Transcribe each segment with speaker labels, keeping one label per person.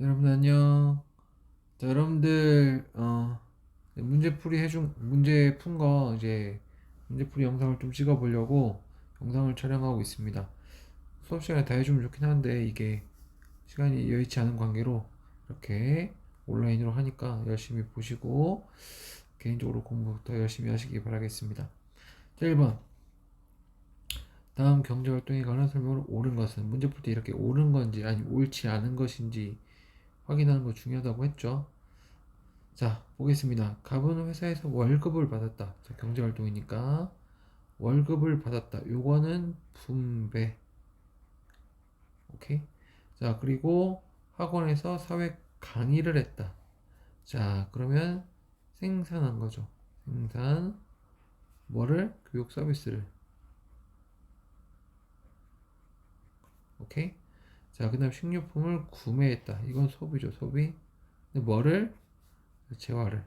Speaker 1: 여러분 안녕. 자, 여러분들 문제 푼 거 이제 문제풀이 영상을 좀 찍어 보려고 영상을 촬영하고 있습니다. 수업 시간에 다 해주면 좋긴 한데 이게 시간이 여의치 않은 관계로 이렇게 온라인으로 하니까 열심히 보시고 개인적으로 공부 더 열심히 하시기 바라겠습니다. 자, 1번. 다음 경제활동에 관한 설명을 옳은 것은 문제 풀 때 이렇게 옳은 건지 아니 옳지 않은 것인지 확인하는 거 중요하다고 했죠. 자, 보겠습니다. 갑은 회사에서 월급을 받았다. 자, 경제활동이니까 월급을 받았다. 요거는 분배. 오케이. 자, 그리고 학원에서 사회 강의를 했다. 자, 그러면 생산한 거죠. 생산 뭐를? 교육 서비스를. 오케이. 자, 그다음 식료품을 구매했다. 이건 소비죠. 소비. 근데 뭐를? 재화를.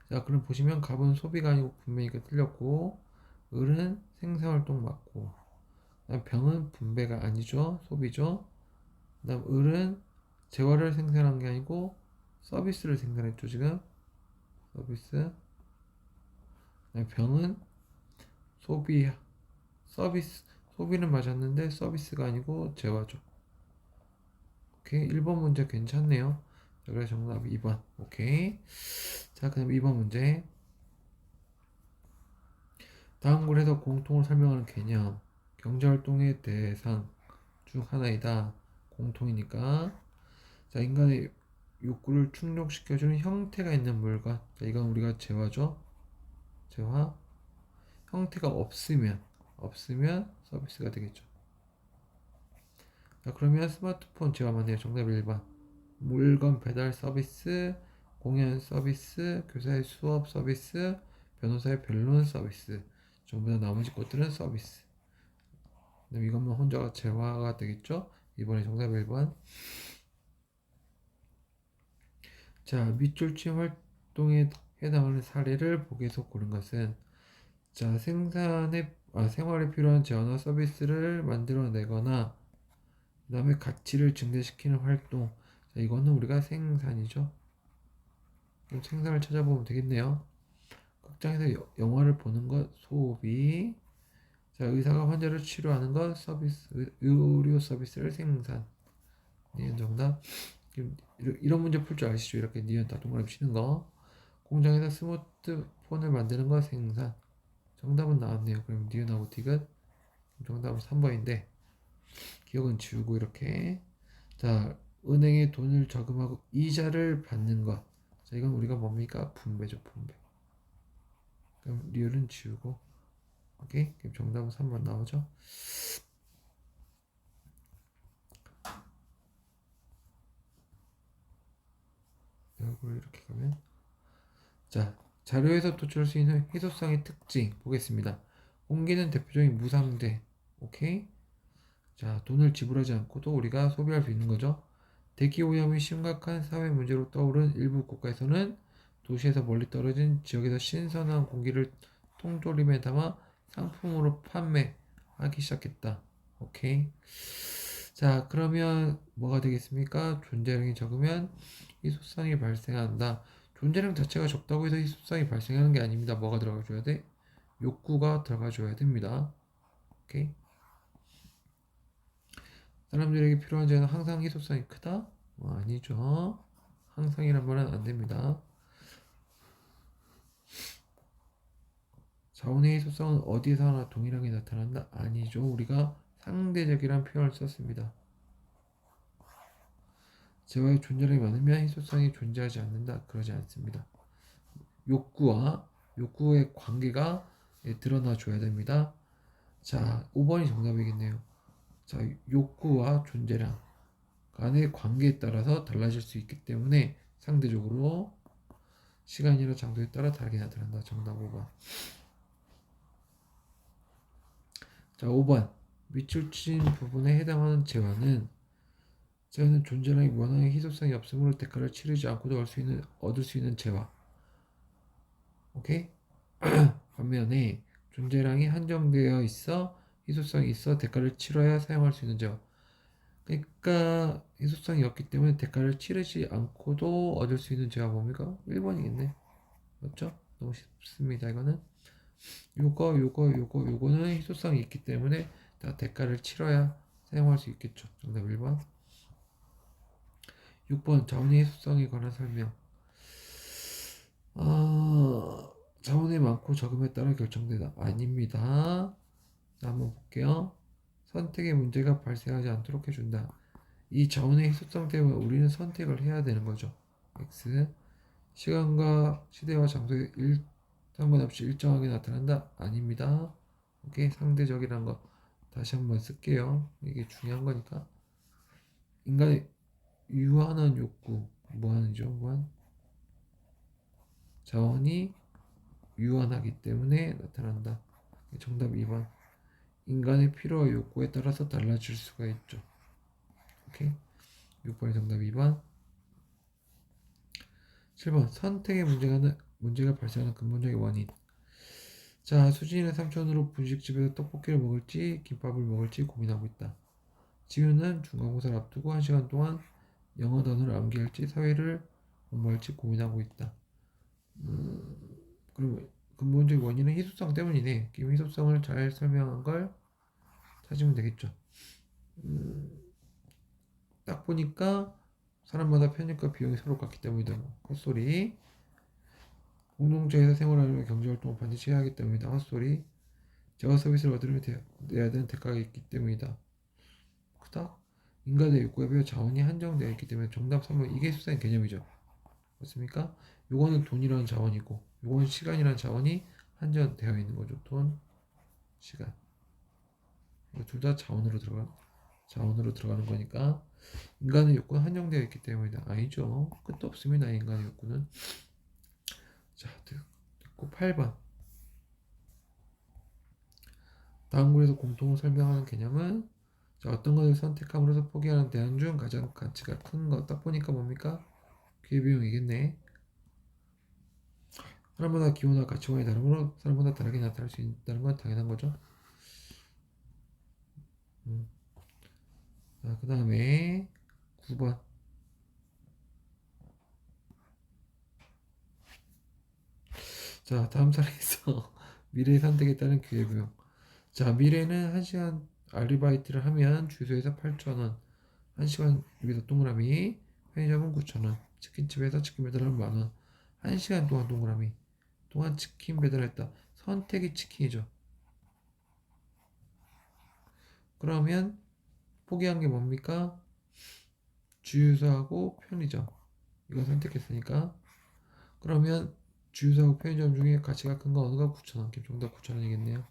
Speaker 1: 자, 그럼 보시면 갑은 소비가 아니고 분배니까 틀렸고, 을은 생산활동 맞고, 그다음 병은 분배가 아니죠. 소비죠. 그다음 을은 재화를 생산한 게 아니고 서비스를 생산했죠. 지금 서비스. 그다음 병은 소비, 서비스, 소비는 맞았는데 서비스가 아니고 재화죠. 오케이. 1번 문제 괜찮네요. 자, 그래서 정답 2번. 오케이. 자, 그다음 2번 문제. 다음 글에서 공통을 설명하는 개념, 경제활동의 대상 중 하나이다. 공통이니까. 자, 인간의 욕구를 충족시켜주는 형태가 있는 물건. 자, 이건 우리가 재화죠. 재화. 형태가 없으면 서비스가 되겠죠. 자, 그러면 스마트폰 재화 맞네요. 정답 1번. 물건 배달 서비스, 공연 서비스, 교사의 수업 서비스, 변호사의 변론 서비스. 전부 다 나머지 것들은 서비스. 그럼 이것만 혼자가 재화가 되겠죠? 이번에 정답 1번. 자, 밑줄치 활동에 해당하는 사례를 보기에서 고른 것은 자, 생활에 필요한 재화나 서비스를 만들어내거나 그 다음에 가치를 증대시키는 활동. 자, 이거는 우리가 생산이죠. 그럼 생산을 찾아보면 되겠네요. 극장에서 영화를 보는 것 소비. 자, 의사가 환자를 치료하는 것 서비스. 의료 서비스를 생산. 네, 정답. 이런 문제 풀 줄 아시죠? 이렇게 니은 다 동그라미 치는 거. 공장에서 스마트폰을 만드는 거 생산. 정답은 나왔네요. 그럼 니은하고 디귿. 정답은 3번인데 기억은 지우고 이렇게. 자, 은행에 돈을 저금하고 이자를 받는 것. 자, 이건 우리가 뭡니까? 분배죠, 분배. 그럼 리을은 지우고. 오케이? 그럼 정답은 3번 나오죠? 이걸 이렇게 가면 자, 자료에서 도출할 수 있는 희소성의 특징 보겠습니다. 공기는 대표적인 무상재. 오케이? 자, 돈을 지불하지 않고도 우리가 소비할 수 있는 거죠. 대기 오염이 심각한 사회 문제로 떠오른 일부 국가에서는 도시에서 멀리 떨어진 지역에서 신선한 공기를 통조림에 담아 상품으로 판매하기 시작했다. 오케이. 자, 그러면 뭐가 되겠습니까? 존재량이 적으면 희소성이 발생한다. 존재량 자체가 적다고 해서 희소성이 발생하는 게 아닙니다. 뭐가 들어가줘야 돼? 욕구가 들어가줘야 됩니다. 오케이. 사람들에게 필요한 재는 항상 희소성이 크다? 아니죠. 항상이란 말은 안 됩니다. 자원의 희소성은 어디서나 동일하게 나타난다? 아니죠. 우리가 상대적이란 표현을 썼습니다. 재화의 존재량이 많으면 희소성이 존재하지 않는다? 그러지 않습니다. 욕구의 관계가 드러나 줘야 됩니다. 자, 5번이 정답이겠네요. 자, 욕구와 존재량 간의 관계에 따라서 달라질 수 있기 때문에 상대적으로 시간이나 장소에 따라 다르게 나타난다. 정답 5번. 자, 5번. 밑줄 친 부분에 해당하는 재화는 존재량이 원하는 희소성이 없으므로 대가를 치르지 않고도 얻을 수 있는 재화. 오케이? 반면에 존재량이 한정되어 있어 희소성이 있어 대가를 치러야 사용할 수 있는 재화. 그러니까 희소성이 없기 때문에 대가를 치르지 않고도 얻을 수 있는 죄가 뭡니까? 1번이겠네. 맞죠? 너무 쉽습니다. 이거는 요거는 희소성이 있기 때문에 다 대가를 치러야 사용할 수 있겠죠. 정답 1번. 6번 자원의 희소성에 관한 설명. 자원이 많고 적음에 따라 결정되다. 아닙니다. 자, 한번 볼게요. 선택의 문제가 발생하지 않도록 해준다. 이 자원의 희소성 때문에 우리는 선택을 해야 되는 거죠. X. 시간과 시대와 장소에 상관없이 일정하게 나타난다? 아닙니다. 오케이. 상대적이란 거 다시 한번 쓸게요. 이게 중요한 거니까. 인간의 유한한 욕구. 무한이죠. 무한. 자원이 유한하기 때문에 나타난다. 정답 2번. 인간의 필요와 욕구에 따라서 달라질 수가 있죠. 오케이. 6번이 정답 2번. 7번. 선택의 문제가 발생하는 근본적인 원인. 자, 수진이는 삼촌으로 분식집에서 떡볶이를 먹을지 김밥을 먹을지 고민하고 있다. 지우는 중간고사를 앞두고 1시간 동안 영어 단어를 암기할지 사회를 공부할지 고민하고 있다. 그럼 근본적인 원인은 희소성 때문이네. 그럼 희소성을 잘 설명한 걸 찾으면 되겠죠. 딱 보니까 사람마다 편익과 비용이 서로 같기 때문이다. 헛소리. 공동체에서 생활하려면 경제활동을 반드시 해야 하기 때문이다. 헛소리. 제가 서비스를 얻으려면 내야 되는 대가가 있기 때문이다. 그닥 인간의 욕구에 비해 자원이 한정되어 있기 때문에 정답 3번 이게 수사의 개념이죠. 맞습니까? 요거는 돈이라는 자원이고 요거는 시간이라는 자원이 한정되어 있는 거죠. 돈, 시간. 둘 다 자원으로 들어가는 거니까 인간의 욕구는 한정되어 있기 때문이다. 아니죠. 끝도 없습니다. 인간의 욕구는. 자, 됐고 8번. 다음 글에서 공통으로 설명하는 개념은 자, 어떤 것을 선택함으로써 포기하는 대안 중 가장 가치가 큰 것. 딱 보니까 뭡니까? 기회비용이겠네. 사람마다 기호나 가치관이 다르므로 사람마다 다르게 나타날 수 있다는 건 당연한 거죠. 자, 그 다음에 9번. 자, 다음 사례에서 미래의 선택에 따른 기회비용. 자, 미래는 1시간 아르바이트를 하면 주유소에서 8,000원, 1시간 위에서 동그라미, 편의점은 9,000원, 치킨집에서 치킨 배달하면 만원, 1시간 동안 동그라미, 동안 치킨 배달했다. 선택이 치킨이죠. 그러면 포기한 게 뭡니까? 주유소하고 편의점. 이거 선택했으니까. 그러면 주유소하고 편의점 중에 가치가 큰 거 어느가 9,000원. 정답 9,000원이겠네요.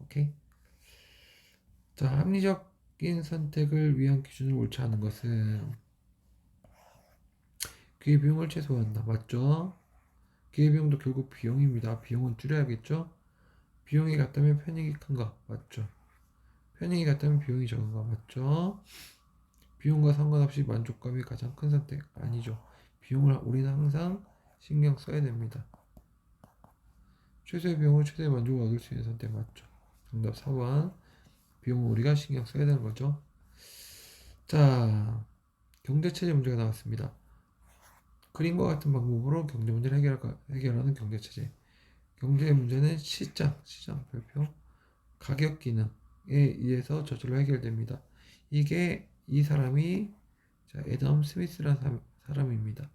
Speaker 1: 오케이. 자, 합리적인 선택을 위한 기준을 옳지 않은 것은 기회비용을 최소화한다. 맞죠? 기회비용도 결국 비용입니다. 비용은 줄여야겠죠? 비용이 같다면 편익이 큰가? 맞죠? 편익이 같다면 비용이 적은가? 맞죠? 비용과 상관없이 만족감이 가장 큰 선택 아니죠. 비용을 우리는 항상 신경 써야 됩니다. 최소의 비용을 최대의 만족을 얻을 수 있는 선택 맞죠. 정답 4번. 비용을 우리가 신경 써야 되는 거죠. 자, 경제체제 문제가 나왔습니다. 그림과 같은 방법으로 경제 문제를 해결하는 경제체제. 경제 문제는 시장 별표, 가격 기능에 의해서 저절로 해결됩니다. 이게 이 사람이 자, 애덤 스미스라는 사람입니다.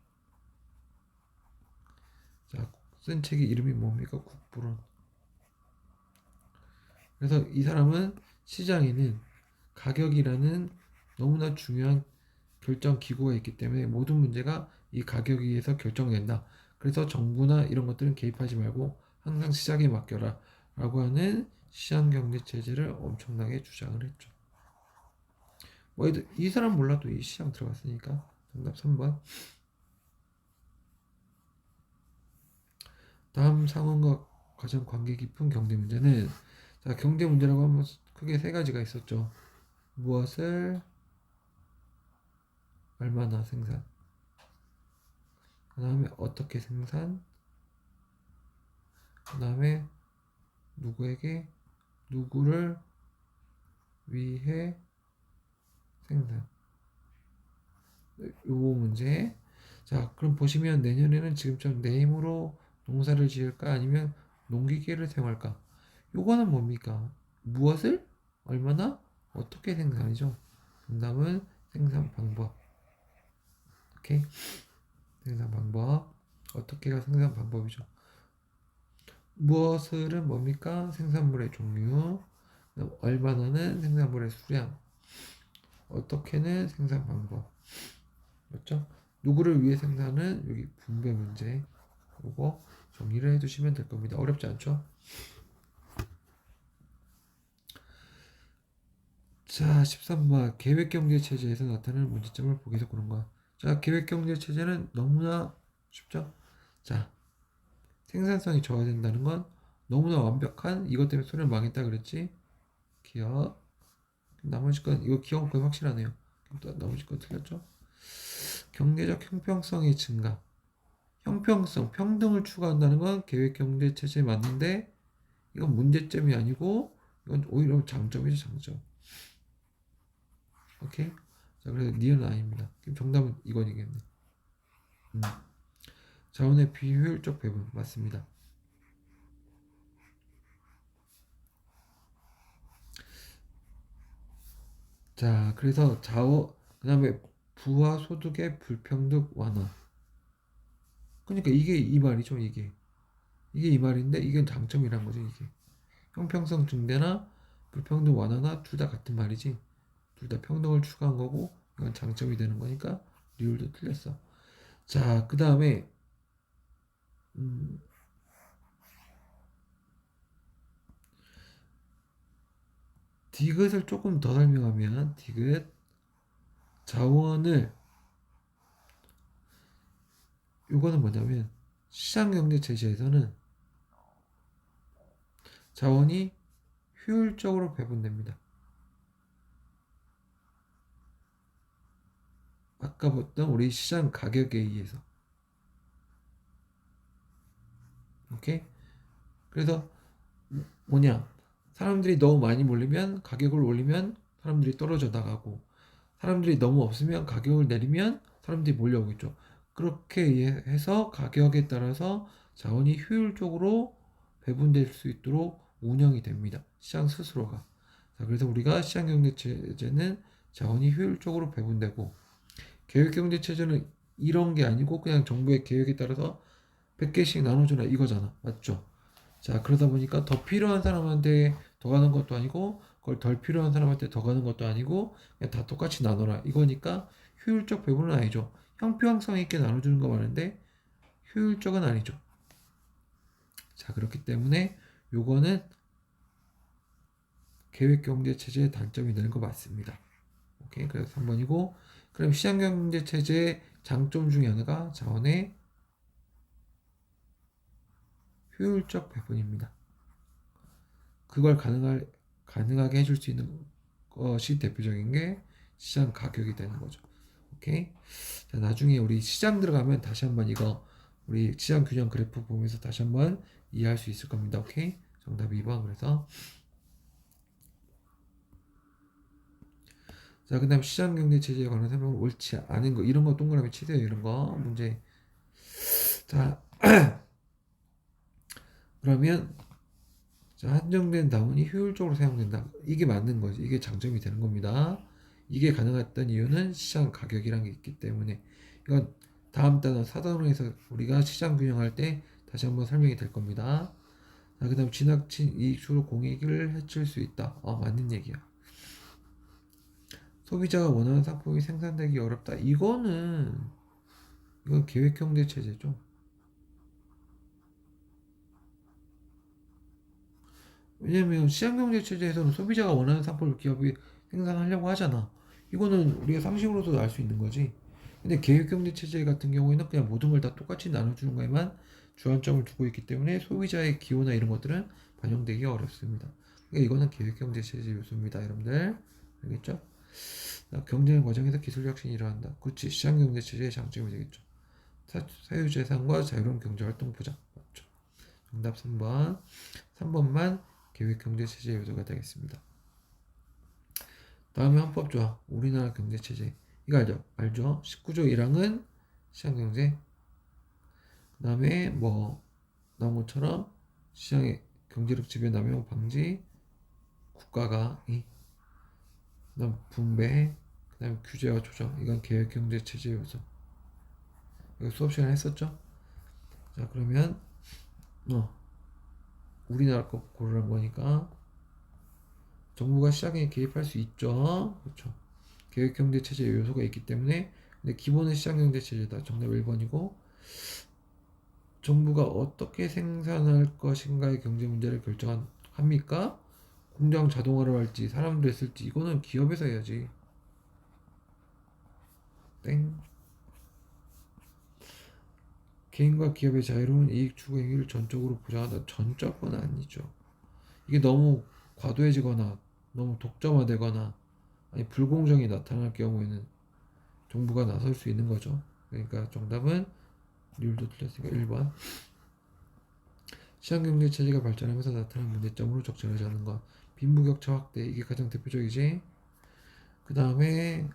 Speaker 1: 자, 쓴 책의 이름이 뭡니까? 국부론. 그래서 이 사람은 시장에는 가격이라는 너무나 중요한 결정 기구가 있기 때문에 모든 문제가 이 가격에 의해서 결정된다. 그래서 정부나 이런 것들은 개입하지 말고 항상 시장에 맡겨라 라고 하는 시장 경제 체제를 엄청나게 주장을 했죠. 뭐 이 사람 몰라도 이 시장 들어갔으니까 정답 3번. 다음 상황과 가장 관계 깊은 경제 문제는 자, 경제 문제라고 하면 크게 세 가지가 있었죠. 무엇을 얼마나 생산, 그 다음에 어떻게 생산, 그 다음에 누구에게 누구를 위해 생산. 요 문제. 자, 그럼 보시면 내년에는 지금처럼 내 힘으로 농사를 지을까? 아니면 농기계를 사용할까? 요거는 뭡니까? 무엇을? 얼마나? 어떻게 생산이죠? 정답은 생산 방법. 오케이? 생산 방법. 어떻게가 생산 방법이죠. 무엇을은 뭡니까? 생산물의 종류. 얼마나는 생산물의 수량. 어떻게는 생산 방법. 맞죠? 누구를 위해 생산은 여기 분배 문제. 요거 정리를 해두시면 될 겁니다. 어렵지 않죠? 자, 13번 계획경제체제에서 나타나는 문제점을 보기에서 고른 거야. 자, 계획경제체제는 너무나 쉽죠? 자, 생산성이 저하된다는 건 너무나 완벽한 이것 때문에 소련 망했다 그랬지? 기억. 나머지 건 이거 기억 거의 확실하네요. 나머지 건 틀렸죠? 경제적 형평성의 증가. 형평성, 평등을 추구한다는 건 계획경제체제에 맞는데 이건 문제점이 아니고 이건 오히려 장점이죠, 장점. 오케이? 자, 그래서 니은 아닙니다. 그럼 정답은 이건이겠네. 자원의 비효율적 배분 맞습니다. 자, 그래서 그다음에 부와 소득의 불평등 완화. 그러니까 이게 이 말이죠, 이게 이 말인데 이건 장점이란 거죠, 이게. 형평성 증대나 불평등 완화나 둘 다 같은 말이지. 둘 다 평등을 추구한 거고 이건 장점이 되는 거니까 리을도 틀렸어. 자, 그다음에 디귿을 조금 더 설명하면 디귿 자원을 요거는 뭐냐면 시장경제 체제에서는 자원이 효율적으로 배분됩니다. 아까 봤던 우리 시장 가격에 의해서. 오케이? 그래서 뭐냐? 사람들이 너무 많이 몰리면 가격을 올리면 사람들이 떨어져 나가고 사람들이 너무 없으면 가격을 내리면 사람들이 몰려오겠죠. 그렇게 해서 가격에 따라서 자원이 효율적으로 배분될 수 있도록 운영이 됩니다. 시장 스스로가. 자, 그래서 우리가 시장경제체제는 자원이 효율적으로 배분되고 계획경제체제는 이런 게 아니고 그냥 정부의 계획에 따라서 100개씩 나눠주라 이거잖아. 맞죠? 자, 그러다 보니까 더 필요한 사람한테 더 가는 것도 아니고 그걸 덜 필요한 사람한테 더 가는 것도 아니고 그냥 다 똑같이 나눠라 이거니까 효율적 배분은 아니죠. 형평성 있게 나눠주는 거 많은데 효율적은 아니죠. 자, 그렇기 때문에 요거는 계획경제체제의 단점이 되는 거 맞습니다. 오케이, 그래서 3번이고 그럼 시장경제체제의 장점 중에 하나가 자원의 효율적 배분입니다. 그걸 가능하게 해줄 수 있는 것이 대표적인 게 시장 가격이 되는 거죠. 오케이. 자, 나중에 우리 시장 들어가면 다시 한번 이거 우리 시장 균형 그래프 보면서 다시 한번 이해할 수 있을 겁니다. 오케이. 정답 2번. 그래서 자, 그다음 시장 경제 체제에 관한 설명은 옳지 않은 거 이런 거 동그라미 치세요. 이런 거 문제. 자, 그러면 자, 한정된 자원이 효율적으로 사용된다. 이게 맞는 거지. 이게 장점이 되는 겁니다. 이게 가능했던 이유는 시장 가격이란 게 있기 때문에 이건 다음 단원 4단원에서 우리가 시장 균형할 때 다시 한번 설명이 될 겁니다. 자, 그 다음 지나친 이익 주로 공익을 해칠 수 있다. 맞는 얘기야. 소비자가 원하는 상품이 생산되기 어렵다. 이건 계획경제 체제죠. 왜냐면 시장경제 체제에서는 소비자가 원하는 상품을 기업이 생산하려고 하잖아. 이거는 우리가 상식으로도 알 수 있는 거지. 근데 계획경제 체제 같은 경우에는 그냥 모든 걸 다 똑같이 나눠주는 거에만 주안점을 두고 있기 때문에 소비자의 기호나 이런 것들은 반영되기 어렵습니다. 그러니까 이거는 계획경제 체제 요소입니다, 여러분들. 알겠죠? 경쟁 과정에서 기술 혁신이 일어난다. 그렇지, 시장경제 체제의 장점이 되겠죠. 사유재산과 자유로운 경제활동 보장. 맞죠? 정답 3번. 3번만 계획경제체제 요소가 되겠습니다. 다음에 헌법조항, 우리나라 경제체제. 이거 알죠? 알죠? 19조 1항은 시장경제. 그 다음에 뭐 나온 것처럼 시장의 경제력 지배 남용 방지, 국가가 그다음 분배, 그다음 규제와 조정. 이건 계획 경제 체제 요소. 이거 수업 시간에 했었죠? 자, 그러면 우리나라 거 고르란 거니까 정부가 시장에 개입할 수 있죠. 그렇죠. 계획 경제 체제 요소가 있기 때문에. 근데 기본은 시장 경제 체제다. 정답 1번이고, 정부가 어떻게 생산할 것인가의 경제 문제를 결정합니까? 공장 자동화를 할지 사람들이 쓸지 이거는 기업에서 해야지. 땡. 개인과 기업의 자유로운 이익 추구 행위를 전적으로 보장한다. 전적은 아니죠. 이게 너무 과도해지거나 너무 독점화되거나 아니 불공정이 나타날 경우에는 정부가 나설 수 있는 거죠. 그러니까 정답은 률도 틀렸으니까 1번. 시장경제 체제가 발전하면서 나타난 문제점으로 적절하지 않은 것. 빈부격차 확대 이게 가장 대표적이지. 그 다음에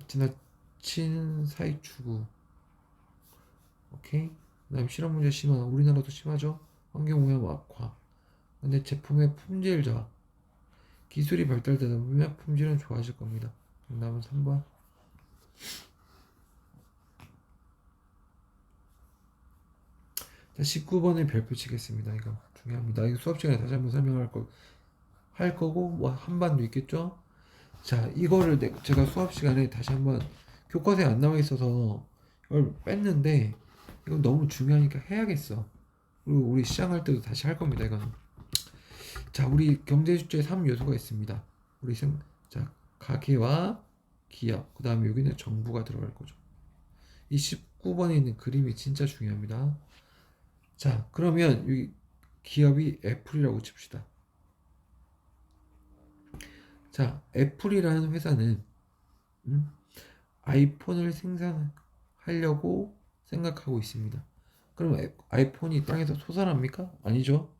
Speaker 1: 지나친 사익 추구. 오케이. 그 다음 실험 문제 심한. 우리나라도 심하죠. 환경오염 악화. 근데 제품의 품질 저하. 기술이 발달되다 보면 품질은 좋아질 겁니다. 정답은 3번. 자, 19번의 별표 치겠습니다. 이거 중요합니다. 이거 수업 시간에 다시 한번 할 거고, 뭐, 한반도 있겠죠? 자, 이거를 제가 수업 시간에 다시 한번 교과서에 안 나와 있어서 이걸 뺐는데, 이건 너무 중요하니까 해야겠어. 그리고 우리 시장할 때도 다시 할 겁니다, 이거는. 자, 우리 경제주체에 3요소가 있습니다. 자, 가계와 기업, 그 다음에 여기는 정부가 들어갈 거죠. 이 19번에 있는 그림이 진짜 중요합니다. 자, 그러면 여기 기업이 애플이라고 칩시다. 자, 애플이라는 회사는 아이폰을 생산하려고 생각하고 있습니다. 그럼 아이폰이 땅에서 솟아납니까? 아니죠.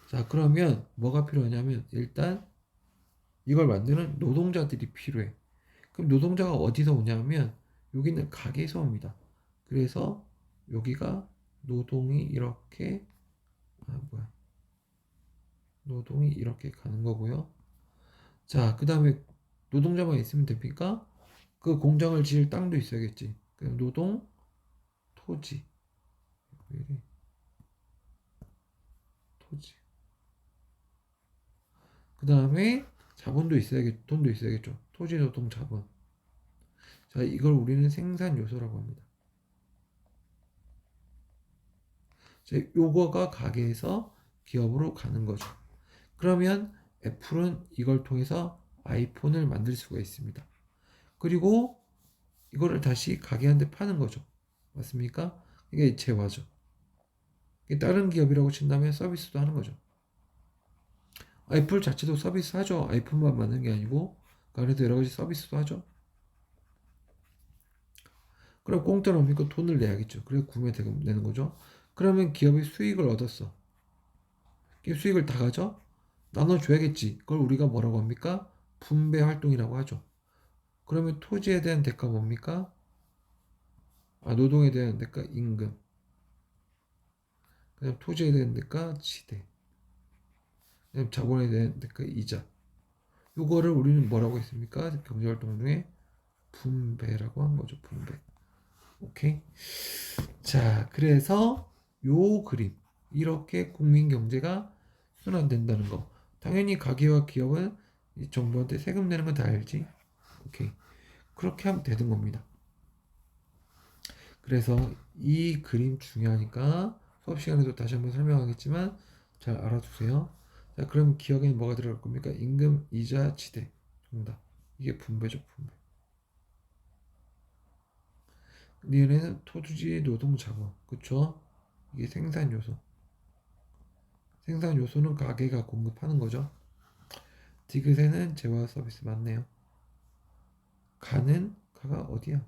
Speaker 1: 자, 그러면 뭐가 필요하냐면 일단 이걸 만드는 노동자들이 필요해. 그럼 노동자가 어디서 오냐면 여기는 가게에서 옵니다. 그래서 여기가 노동이 이렇게 노동이 이렇게 가는 거고요. 자, 그 다음에 노동자만 있으면 됩니까? 그 공장을 지을 땅도 있어야겠지. 그럼 노동, 토지. 왜 이래? 토지. 그 다음에 돈도 있어야겠죠. 토지, 노동, 자본. 자, 이걸 우리는 생산 요소라고 합니다. 자, 요거가 가게에서 기업으로 가는 거죠. 그러면 애플은 이걸 통해서 아이폰을 만들 수가 있습니다. 그리고 이거를 다시 가게한테 파는 거죠. 맞습니까? 이게 재화죠. 다른 기업이라고 친다면 서비스도 하는 거죠. 애플 자체도 서비스 하죠. 아이폰만 만드는 게 아니고 그 안에도 여러 가지 서비스도 하죠. 그럼 공짜로 옵니까? 돈을 내야겠죠. 그래서 구매 대금 내는 거죠. 그러면 기업이 수익을 얻었어. 수익을 다 가져? 나눠줘야겠지. 그걸 우리가 뭐라고 합니까? 분배 활동이라고 하죠. 그러면 토지에 대한 대가 뭡니까? 노동에 대한 대가 임금. 그다음 토지에 대한 대가 지대. 그다음 자본에 대한 대가 이자. 요거를 우리는 뭐라고 했습니까? 경제활동 중에 분배라고 한 거죠. 분배. 오케이. 자, 그래서 요 그림 이렇게 국민 경제가 순환된다는 거. 당연히 가게와 기업은 정부한테 세금 내는 건 다 알지. 오케이. 그렇게 하면 되는 겁니다. 그래서 이 그림 중요하니까 수업 시간에도 다시 한번 설명하겠지만 잘 알아두세요. 자, 그럼 기억에는 뭐가 들어갈 겁니까? 임금, 이자, 지대. 정답. 이게 분배죠, 분배. 얘네는 토지, 노동, 자본. 그쵸? 이게 생산 요소. 생산 요소는 가게가 공급하는 거죠. 디귿에는 재화 서비스 맞네요. 가가 어디야?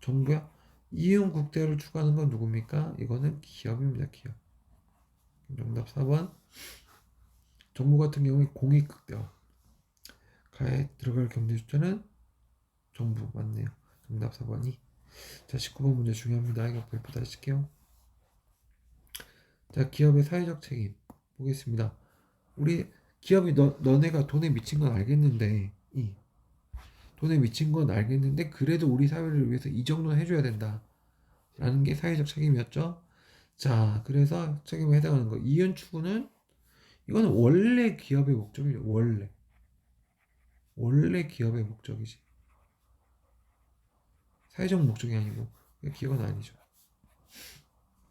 Speaker 1: 정부야? 이윤 국대를 추구하는 건 누굽니까? 이거는 기업입니다. 기업. 정답 4번. 정부 같은 경우에 공익 극대화. 가에 들어갈 경제 숫자는 정부 맞네요. 정답 4번이. 자, 19번 문제 중요합니다. 이거 발표 다시 칠게요. 자, 기업의 사회적 책임 보겠습니다. 우리 기업이 너네가 돈에 미친 건 알겠는데 돈에 미친 건 알겠는데 그래도 우리 사회를 위해서 이 정도는 해줘야 된다 라는 게 사회적 책임이었죠. 자, 그래서 책임에 해당하는 거 이윤 추구는 이거는 원래 기업의 목적이죠. 원래 기업의 목적이지 사회적 목적이 아니고 기업은 아니죠.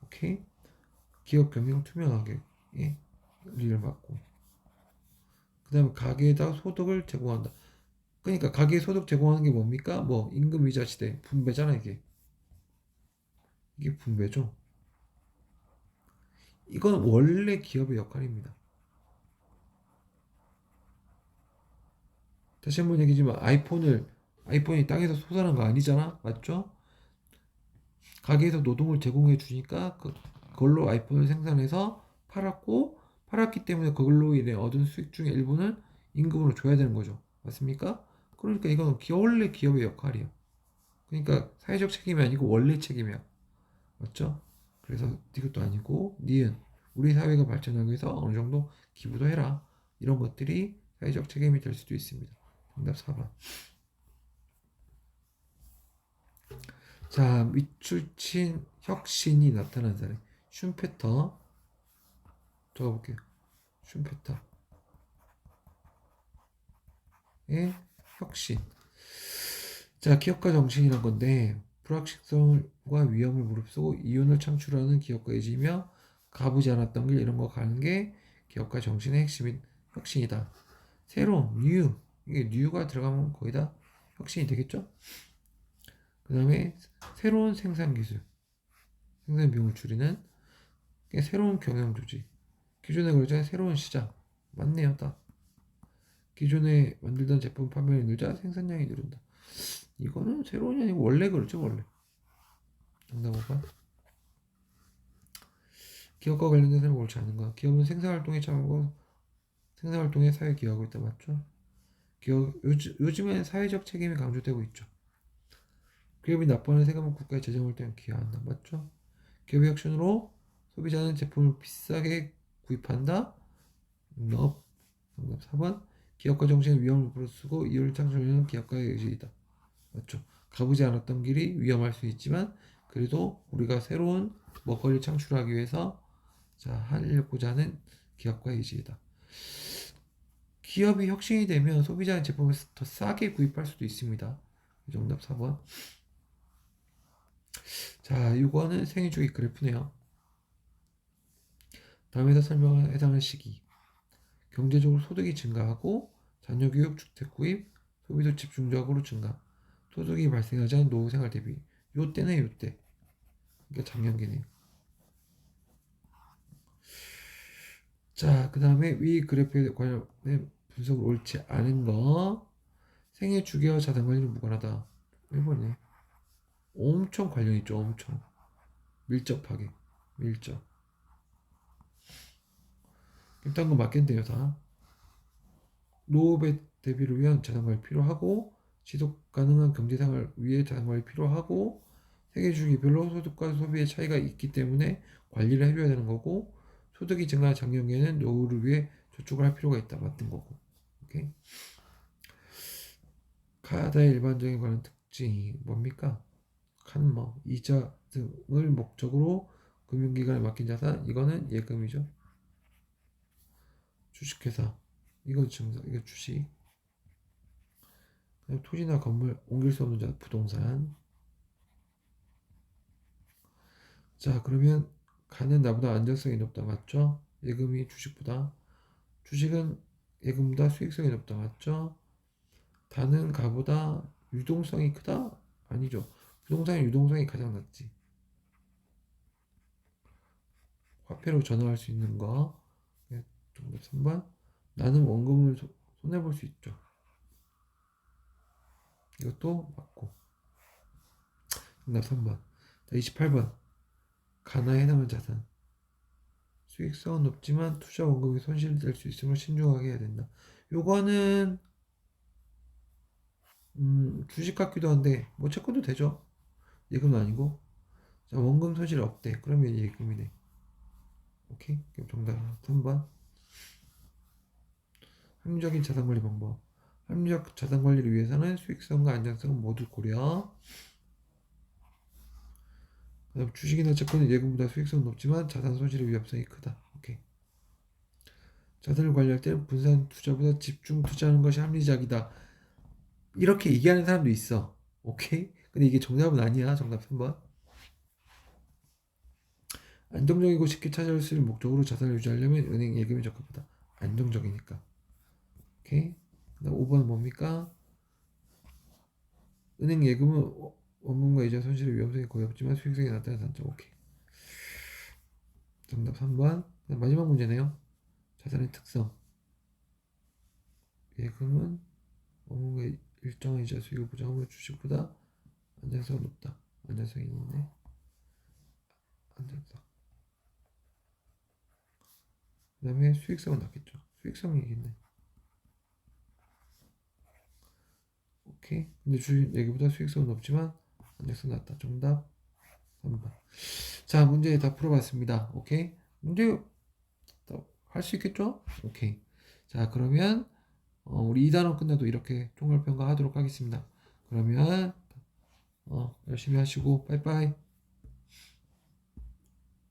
Speaker 1: 오케이. 기업 경영 투명하게 우리를 맡고 그 다음에 가게에다 소득을 제공한다. 그러니까 가게에 소득 제공하는 게 뭡니까? 뭐 임금 이자 시대 분배잖아. 이게 분배죠. 이건 원래 기업의 역할입니다. 다시 한번 얘기지만 아이폰이 땅에서 솟아난 거 아니잖아. 맞죠? 가게에서 노동을 제공해 주니까 그걸로 아이폰을 생산해서 팔았기 때문에 그걸로 인해 얻은 수익 중에 일부는 임금으로 줘야 되는 거죠. 맞습니까? 그러니까 이건 원래 기업의 역할이야. 그러니까 사회적 책임이 아니고 원래 책임이야. 맞죠? 그래서 이것도 아니고 니은 우리 사회가 발전하기 위해서 어느 정도 기부도 해라. 이런 것들이 사회적 책임이 될 수도 있습니다. 정답 4번. 자, 밑줄친 혁신이 나타난 사례. 슌페터 적어볼게요. 슌페터의 혁신. 자, 기업가 정신이란 건데 불확실성과 위험을 무릅쓰고 이윤을 창출하는 기업가 의지며 가보지 않았던 길 이런 거 가는 게 기업가 정신의 핵심인 혁신이다. 새로운 이게 뉴가 들어가면 거의 다 혁신이 되겠죠? 그 다음에 새로운 생산 기술, 생산 비용을 줄이는 새로운 경영 조직, 기존에 그러자 새로운 시장 맞네요, 딱. 기존에 만들던 제품 판매를 늘자 생산량이 늘은다. 이거는 새로운이 아니고 원래 그렇죠, 원래. 정답 5번. 기업과 관련된 사람이 옳지 않은 거. 기업은 생산활동에 참여하고 생산활동에 사회 기여하고 있다, 맞죠? 요즘엔 사회적 책임이 강조되고 있죠. 기업이 납부하는 세금은 국가의 재정 활동에 기여한다, 맞죠? 기업의 혁신으로 소비자는 제품을 비싸게 구입한다. 정답 4번. 기업가 정신은 위험을 무릅쓰고 이율을 창출하는 기업가의 의지이다. 맞죠? 가보지 않았던 길이 위험할 수 있지만 그래도 우리가 새로운 먹거리를 창출하기 위해서 하려고자 하는 기업가의 의지이다. 기업이 혁신이 되면 소비자는 제품을 더 싸게 구입할 수도 있습니다. 정답 4번. 자, 이거는 생애주기 그래프네요. 다음에서 설명에 해당하는 시기. 경제적으로 소득이 증가하고 자녀 교육, 주택 구입, 소비도 집중적으로 증가. 소득이 발생하지 않은 노후 생활 대비. 요때네 요때. 그러니까 작년기네요. 자, 그 다음에 위 그래프에 관련된 분석을 옳지 않은 거. 생애 주기와 자산 관리는 무관하다. 1번이네. 엄청 관련 있죠. 엄청 밀접하게. 밀접. 일단 건 맞겠네요. 다. 노후 대비를 위한 자산 관리 필요하고 지속 가능한 경제 생활 위해 자산 관리 필요하고 세계 주기별로 소득과 소비의 차이가 있기 때문에 관리를 해줘야 되는 거고 소득이 증가한 장년기에는 노후를 위해 저축을 할 필요가 있다. 맞는 거고. 오케이. 카드의 일반적인 관련 특징이 뭡니까? 칸머, 이자 등을 목적으로 금융기관에 맡긴 자산 이거는 예금이죠. 주식회사 이건 증서 이거 주식. 토지나 건물 옮길 수 없는 자 부동산. 자, 그러면 가는 나보다 안정성이 높다. 맞죠? 예금이 주식보다. 주식은 예금보다 수익성이 높다. 맞죠? 다는 가보다 유동성이 크다? 아니죠. 부동산의 유동성이 가장 낮지. 화폐로 전환할 수 있는 거. 네, 정답 3번. 나는 원금을 손해볼 수 있죠. 이것도 맞고. 정답 3번. 자, 28번. 가나에 해당하는 자산. 수익성은 높지만 투자 원금이 손실될 수 있으므로 신중하게 해야 된다. 요거는 주식 같기도 한데 뭐 채권도 되죠. 예금은 아니고. 자, 원금 손실 없대. 그러면 예금이네. 오케이. 그럼 정답 3번. 합리적인 자산 관리 방법. 합리적 자산 관리를 위해서는 수익성과 안정성은 모두 고려. 그다음 주식이나 채권은 예금보다 수익성은 높지만 자산 손실의 위험성이 크다. 오케이. 자산을 관리할 때는 분산 투자보다 집중 투자하는 것이 합리적이다. 이렇게 얘기하는 사람도 있어. 오케이? 근데 이게 정답은 아니야. 정답 3번. 안정적이고 쉽게 찾아올 수 있는 목적으로 자산을 유지하려면 은행 예금이 적합하다. 안정적이니까. 오케이? 그다음 5번은 뭡니까? 은행 예금은 원금과 이자 손실의 위험성이 거의 없지만 수익성이 낮다는 단점. 오케이. 정답 3번. 마지막 문제네요. 자산의 특성. 예금은 원금과 일정한 이자 수익을 보장하며 주식보다 안정성이 높다. 안정성이 있네. 안정성. 그 다음에 수익성은 낮겠죠. 수익성이 있겠네. 오케이. 근데 주식 예금보다 수익성은 높지만 안정성 낮다. 정답 3번. 자, 문제 다 풀어봤습니다. 오케이. 문제 할 수 있겠죠? 오케이. 자, 그러면 우리 2단원 끝나도 이렇게 총괄평가 하도록 하겠습니다. 그러면 열심히 하시고 빠이빠이.